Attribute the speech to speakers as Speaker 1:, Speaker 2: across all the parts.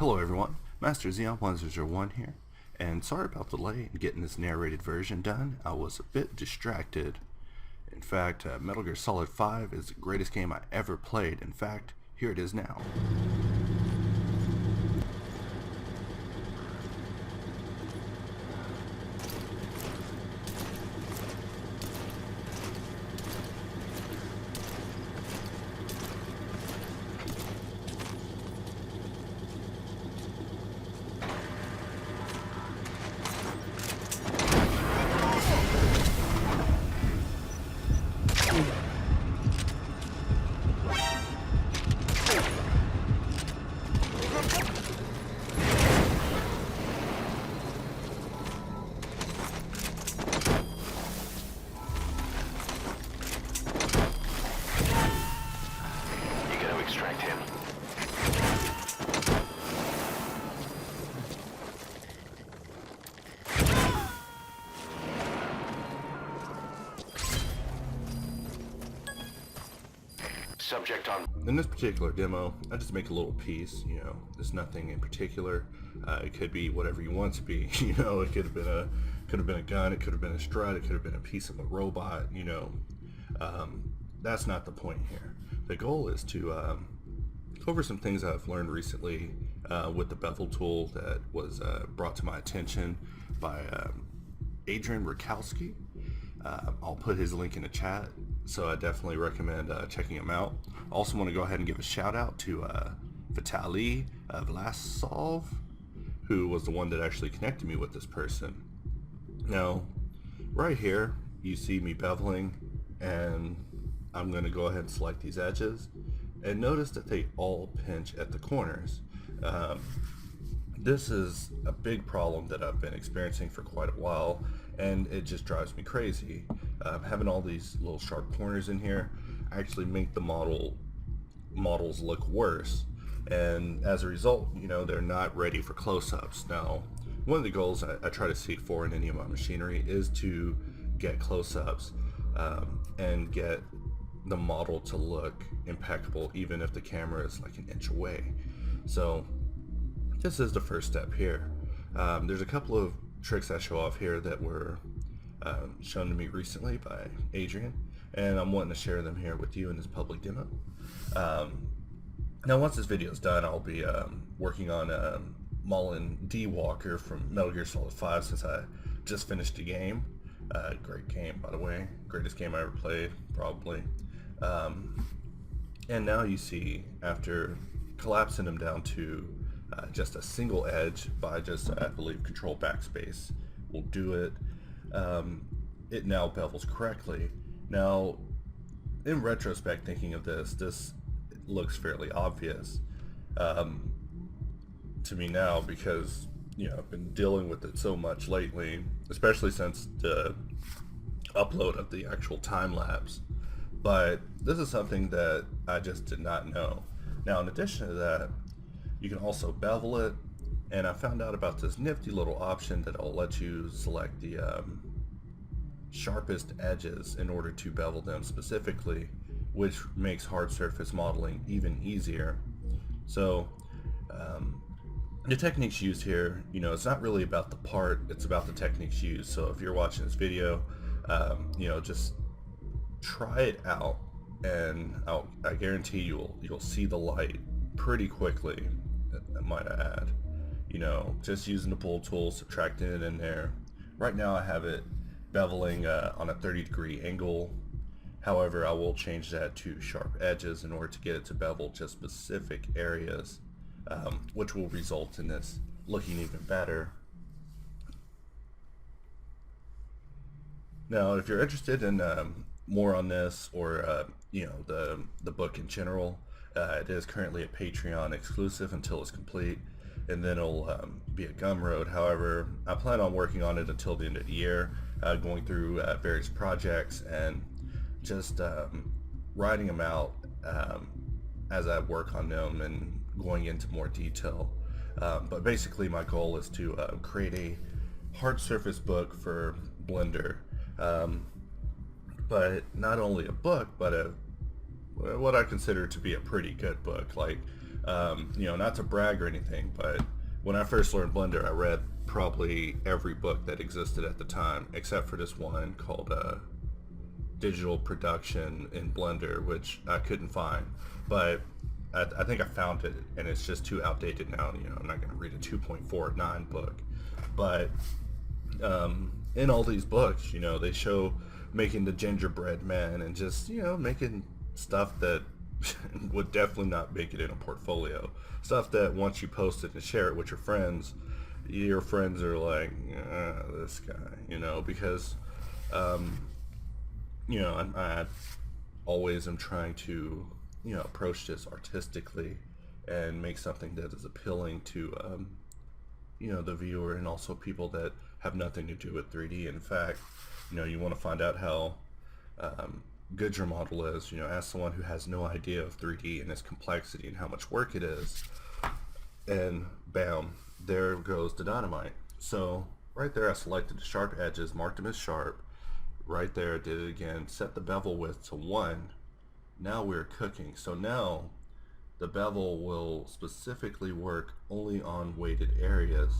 Speaker 1: Hello everyone, Master Xeon1001 here, and sorry about the delay in getting this narrated version done. I was a bit distracted. In fact, Metal Gear Solid 5 is the greatest game I ever played. In fact, here it is now.
Speaker 2: Subject on.
Speaker 1: In this particular demo, I just make a little piece, there's nothing in particular. It could be whatever you want to be, it could have been a gun, it could have been a strut, it could have been a piece of a robot, that's not the point here. The goal is to cover some things I've learned recently with the bevel tool that was brought to my attention by Adrian Rakowski. I'll put his link in the chat, so I definitely recommend checking him out. I also want to go ahead and give a shout out to Vitalii, Vlasov, who was the one that actually connected me with this person. Now, right here, you see me beveling, and I'm going to go ahead and select these edges, and notice that they all pinch at the corners. This is a big problem that I've been experiencing for quite a while, and it just drives me crazy. Having all these little sharp corners in here actually make the models look worse, and as a result, they're not ready for close-ups. Now, one of the goals I try to seek for in any of my machinery is to get close-ups and get the model to look impeccable, even if the camera is like an inch away. So this is the first step here. There's a couple of tricks I show off here that were shown to me recently by Adrian, and I'm wanting to share them here with you in this public demo. Now, once this video is done, I'll be working on Mullen D. Walker from Metal Gear Solid 5, since I just finished the game. Great game, by the way. Greatest game I ever played, probably. And now you see, after collapsing them down to just a single edge by just, I believe, control backspace will do it. It now bevels correctly. Now, in retrospect, thinking of this looks fairly obvious to me now, because I've been dealing with it so much lately, especially since the upload of the actual time lapse. But this is something that I just did not know. Now, in addition to that, you can also bevel it, and I found out about this nifty little option that will let you select the sharpest edges in order to bevel them specifically, which makes hard surface modeling even easier. So the techniques used here, it's not really about the part, it's about the techniques used. So if you're watching this video, just try it out, and I guarantee you'll see the light pretty quickly, might I add. Just using the pull tool, subtracting it in there. Right now I have it beveling on a 30-degree angle. However, I will change that to sharp edges in order to get it to bevel just specific areas, which will result in this looking even better. Now, if you're interested in more on this, or the book in general, it is currently a Patreon exclusive until it's complete, and then it'll be a Gumroad. However, I plan on working on it until the end of the year, going through various projects and just writing them out as I work on them and going into more detail. But basically my goal is to create a hard surface book for Blender, but not only a book, but what I consider to be a pretty good book. Like, You know, not to brag or anything, but when I first learned Blender, I read probably every book that existed at the time, except for this one called Digital Production in Blender, which I couldn't find. But I think I found it, and it's just too outdated now. You know, I'm not going to read a 2.49 book. But in all these books, you know, they show making the gingerbread man and just, you know, making stuff that would definitely not make it in a portfolio. Stuff that once you post it and share it with your friends are like, this guy, you know, because, you know, I always am trying to, you know, approach this artistically and make something that is appealing to, you know, the viewer, and also people that have nothing to do with 3D. In fact, you know, you want to find out how good your model is, you know, ask someone who has no idea of 3D and its complexity and how much work it is, and bam, there goes the dynamite. So right there I selected the sharp edges, marked them as sharp. Right there, did it again, set the bevel width to 1. Now we're cooking. So now the bevel will specifically work only on weighted areas,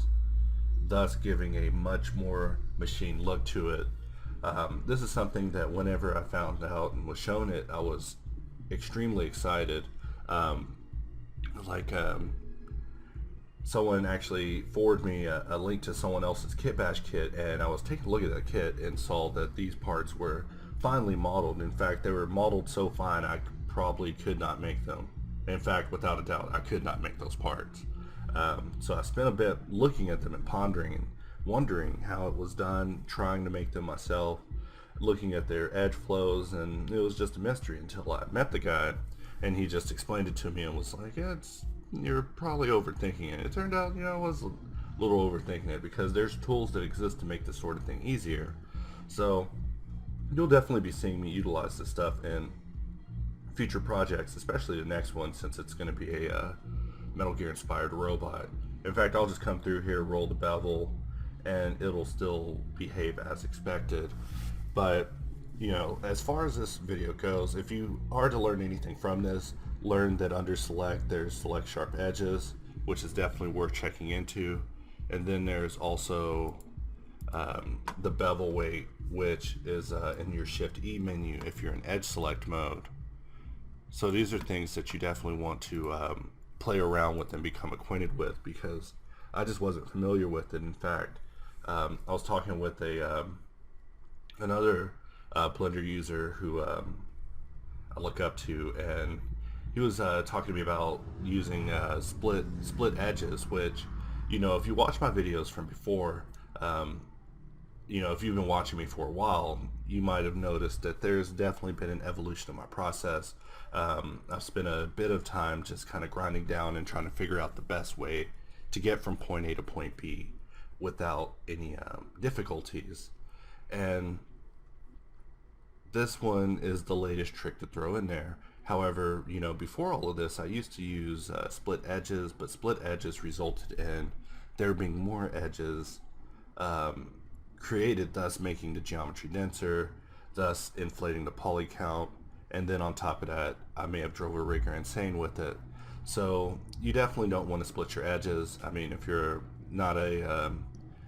Speaker 1: thus giving a much more machine look to it. This is something that whenever I found out and was shown it, I was extremely excited. Someone actually forwarded me a link to someone else's Kitbash kit, and I was taking a look at that kit and saw that these parts were finely modeled. In fact, they were modeled so fine I probably could not make them. In fact, without a doubt, I could not make those parts. So I spent a bit looking at them and pondering and wondering how it was done, trying to make them myself, looking at their edge flows, and it was just a mystery until I met the guy, and he just explained it to me and was like, yeah, you're probably overthinking it. It turned out, you know, I was a little overthinking it, because there's tools that exist to make this sort of thing easier. So you'll definitely be seeing me utilize this stuff in future projects, especially the next one, since it's going to be a Metal Gear inspired robot. In fact, I'll just come through here, roll the bevel, and it'll still behave as expected. But, you know, as far as this video goes, if you are to learn anything from this, learn that under select there's select sharp edges, which is definitely worth checking into. And then there's also the bevel weight, which is in your Shift E menu if you're in edge select mode. So these are things that you definitely want to play around with and become acquainted with, because I just wasn't familiar with it. In fact, I was talking with another Blender user who I look up to, and he was talking to me about using split edges, which, you know, if you watch my videos from before, you know, if you've been watching me for a while, you might have noticed that there's definitely been an evolution of my process. I've spent a bit of time just kind of grinding down and trying to figure out the best way to get from point A to point B without any difficulties. And this one is the latest trick to throw in there. However, you know, before all of this, I used to use split edges, but split edges resulted in there being more edges created, thus making the geometry denser, thus inflating the poly count, and then on top of that, I may have drove a rigger insane with it. So you definitely don't want to split your edges. I mean, if you're not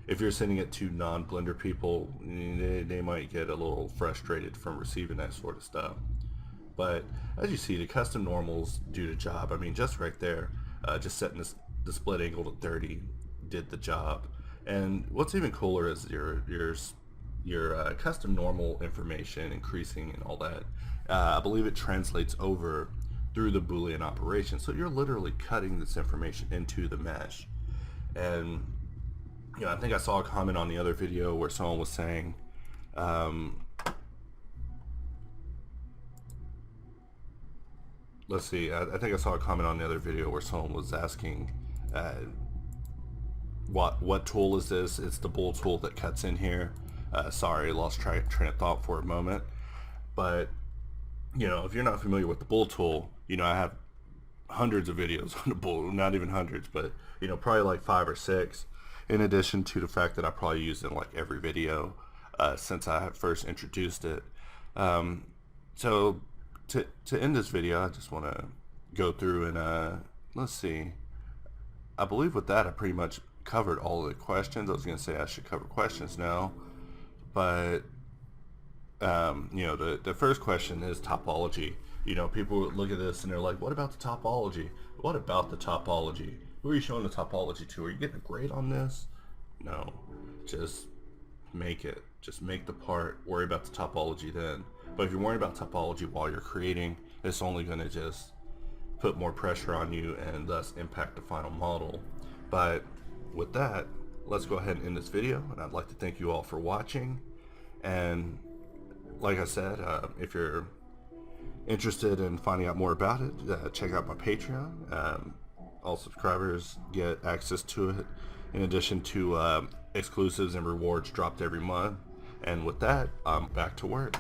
Speaker 1: if you're sending it to non-Blender people, they might get a little frustrated from receiving that sort of stuff. But as you see, the custom normals do the job. I mean, just right there, just setting the split angle to 30 did the job. And what's even cooler is your custom normal information increasing and all that. I believe it translates over through the Boolean operation. So you're literally cutting this information into the mesh. And you know, I think I saw a comment on the other video where someone was saying, let's see, I think I saw a comment on the other video where someone was asking, what tool is this? It's the bool tool that cuts in here. Sorry, lost train of thought for a moment. But, you know, if you're not familiar with the bool tool, you know, I have hundreds of videos on the bool, not even hundreds, but, you know, probably like 5 or 6, in addition to the fact that I probably use it in like every video since I have first introduced it. So to end this video, I just want to go through and let's see. I believe with that I pretty much covered all of the questions. I was going to say I should cover questions now, but you know, the first question is topology. You know, people look at this and they're like, what about the topology? What about the topology? Who are you showing the topology to? Are you getting a grade on this? No, just make it. Just make the part, worry about the topology then. But if you're worrying about topology while you're creating, it's only going to just put more pressure on you and thus impact the final model. But with that, let's go ahead and end this video, and I'd like to thank you all for watching. And like I said, if you're interested in finding out more about it, check out my Patreon. All subscribers get access to it, in addition to exclusives and rewards dropped every month. And with that, I'm back to work.